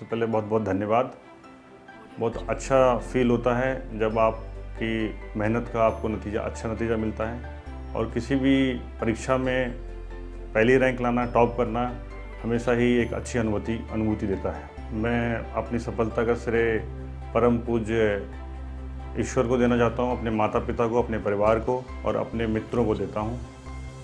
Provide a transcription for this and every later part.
सबसे पहले बहुत बहुत धन्यवाद। बहुत अच्छा फ़ील होता है जब आपकी मेहनत का आपको अच्छा नतीजा मिलता है, और किसी भी परीक्षा में पहली रैंक लाना, टॉप करना हमेशा ही एक अच्छी अनुभूति देता है। मैं अपनी सफलता का श्रेय परम पूज्य ईश्वर को देना चाहता हूँ, अपने माता पिता को, अपने परिवार को और अपने मित्रों को देता हूँ,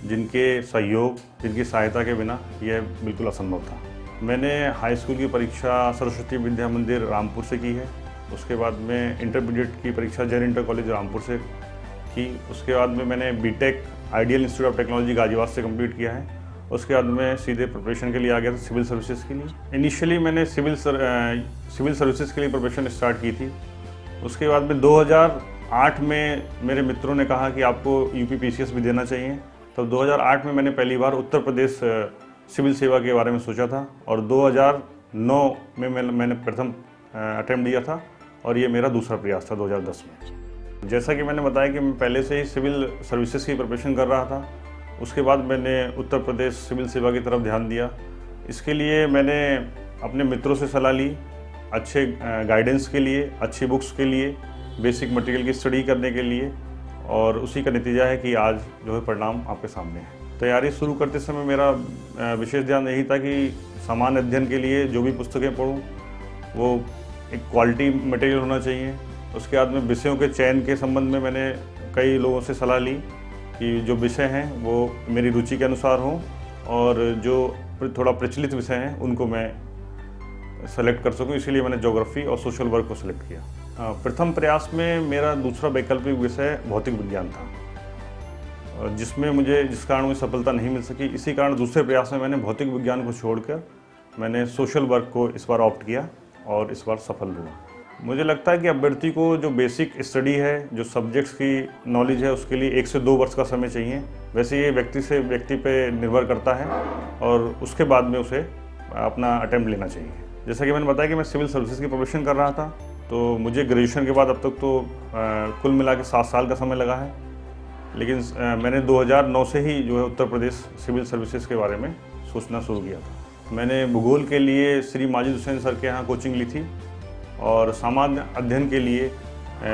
जिनके सहयोग, जिनकी सहायता के बिना यह बिल्कुल असंभव था। मैंने हाई स्कूल की परीक्षा सरस्वती विद्या मंदिर रामपुर से की है। उसके बाद में इंटरमीडिएट की परीक्षा जैन इंटर कॉलेज रामपुर से की। उसके बाद में मैंने BTech ideal institute of technology Ghaziabad से कंप्लीट किया है। उसके बाद मैं सीधे प्रिपरेशन के लिए आ गया था सिविल सर्विसेज के लिए। इनिशियली मैंने सिविल सर्विसेज के लिए प्रिपरेशन स्टार्ट की थी। उसके बाद में 2008 में मेरे मित्रों ने कहा कि आपको यूपी पीसीएस भी देना चाहिए। तब 2008 में मैंने पहली बार उत्तर प्रदेश सिविल सेवा के बारे में सोचा था, और 2009 में मैंने प्रथम अटेम्प्ट दिया था, और ये मेरा दूसरा प्रयास था 2010 में। जैसा कि मैंने बताया कि मैं पहले से ही सिविल सर्विसेज की प्रिपरेशन कर रहा था। उसके बाद मैंने उत्तर प्रदेश सिविल सेवा की तरफ ध्यान दिया। इसके लिए मैंने अपने मित्रों से सलाह ली, अच्छे गाइडेंस के लिए, अच्छी बुक्स के लिए, बेसिक मटेरियल की स्टडी करने के लिए, और उसी का नतीजा है कि आज जो है परिणाम आपके सामने है। तैयारी शुरू करते समय मेरा विशेष ध्यान यही था कि सामान्य अध्ययन के लिए जो भी पुस्तकें पढूं वो एक क्वालिटी मटेरियल होना चाहिए। उसके बाद में विषयों के चयन के संबंध में मैंने कई लोगों से सलाह ली कि जो विषय हैं वो मेरी रुचि के अनुसार हों, और जो थोड़ा प्रचलित विषय हैं उनको मैं सेलेक्ट कर सकूं। इसीलिए मैंने ज्योग्राफी और सोशल वर्क को सिलेक्ट किया। प्रथम प्रयास में मेरा दूसरा वैकल्पिक विषय भौतिक विज्ञान था, जिस कारण मुझे सफलता नहीं मिल सकी। इसी कारण दूसरे प्रयास में मैंने भौतिक विज्ञान को छोड़कर मैंने सोशल वर्क को इस बार ऑप्ट किया, और इस बार सफल हुआ। मुझे लगता है कि अभ्यर्थी को जो बेसिक स्टडी है, जो सब्जेक्ट्स की नॉलेज है, उसके लिए 1 से 2 वर्ष का समय चाहिए। वैसे ये व्यक्ति से व्यक्ति पे निर्भर करता है, और उसके बाद में उसे अपना अटेम्प्ट लेना चाहिए। जैसा कि मैंने बताया कि मैं सिविल सर्विसेज की प्रिपरेशन कर रहा था, तो मुझे ग्रेजुएशन के बाद अब तक तो कुल मिला के 7 साल का समय लगा है। लेकिन मैंने 2009 से ही जो है उत्तर प्रदेश सिविल सर्विसेज के बारे में सोचना शुरू किया था। मैंने भूगोल के लिए श्री माजिद हुसैन सर के यहाँ कोचिंग ली थी, और सामान्य अध्ययन के लिए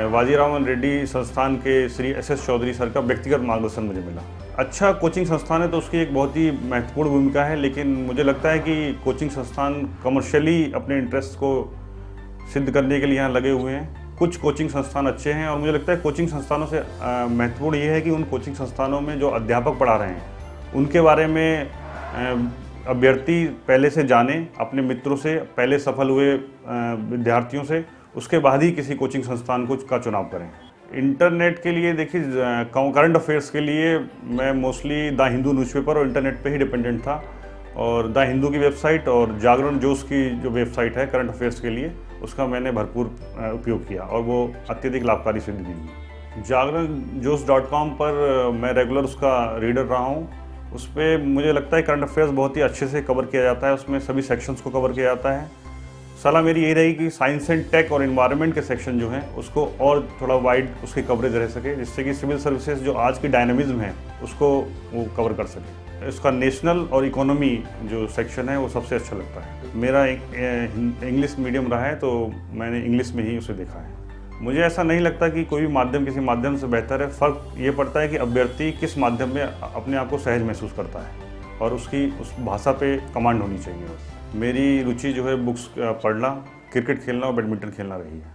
वाजीरामन रेड्डी संस्थान के श्री एस चौधरी सर का व्यक्तिगत मार्गदर्शन मुझे मिला। अच्छा कोचिंग संस्थान है तो उसकी एक बहुत ही महत्वपूर्ण भूमिका है, लेकिन मुझे लगता है कि कोचिंग संस्थान कमर्शियली अपने इंटरेस्ट को सिद्ध करने के लिए यहाँ लगे हुए हैं। कुछ कोचिंग संस्थान अच्छे हैं, और मुझे लगता है कोचिंग संस्थानों से महत्वपूर्ण ये है कि उन कोचिंग संस्थानों में जो अध्यापक पढ़ा रहे हैं उनके बारे में अभ्यर्थी पहले से जाने, अपने मित्रों से, पहले सफल हुए विद्यार्थियों से, उसके बाद ही किसी कोचिंग संस्थान का चुनाव करें। इंटरनेट के लिए देखिए, करंट अफेयर्स के लिए मैं मोस्टली द हिंदू न्यूज़पेपर और इंटरनेट पे ही डिपेंडेंट था, और द हिंदू की वेबसाइट और जागरण जोश की जो वेबसाइट है करंट अफेयर्स के लिए, उसका मैंने भरपूर उपयोग किया, और वो अत्यधिक लाभकारी सिद्ध हुई। जागरणजोश.com पर मैं रेगुलर उसका रीडर रहा हूँ। उस पर मुझे लगता है करंट अफेयर्स बहुत ही अच्छे से कवर किया जाता है, उसमें सभी सेक्शंस को कवर किया जाता है। सलाह मेरी यही रहेगी कि साइंस एंड टेक और एनवायरनमेंट के सेक्शन जो हैं उसको और थोड़ा वाइड उसकी कवरेज रह सके, जिससे कि सिविल सर्विसेज जो आज की डायनामिज्म है उसको वो कवर कर सके। इसका नेशनल और इकोनॉमी जो सेक्शन है वो सबसे अच्छा लगता है। मेरा इंग्लिश मीडियम रहा है, तो मैंने इंग्लिश में ही उसे देखा है। मुझे ऐसा नहीं लगता कि कोई भी माध्यम किसी माध्यम से बेहतर है। फ़र्क ये पड़ता है कि अभ्यर्थी किस माध्यम में अपने आप को सहज महसूस करता है, और उसकी उस भाषा पे कमांड होनी चाहिए। मेरी रुचि जो है बुक्स पढ़ना, क्रिकेट खेलना और बैडमिंटन खेलना रही है।